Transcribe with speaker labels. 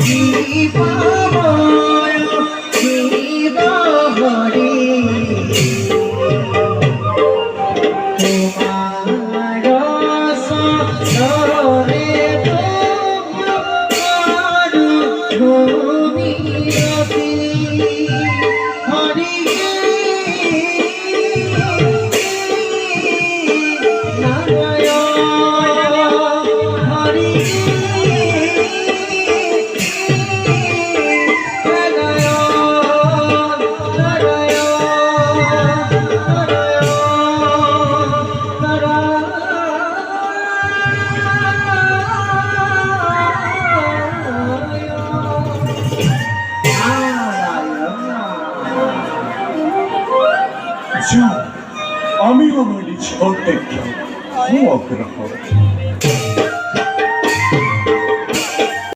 Speaker 1: শিবময় শিব হরি তোমার সরে তোমার ভূমিরতি হরি
Speaker 2: আমিও নইলি ছোট্ট ক্ষমা গ্রহ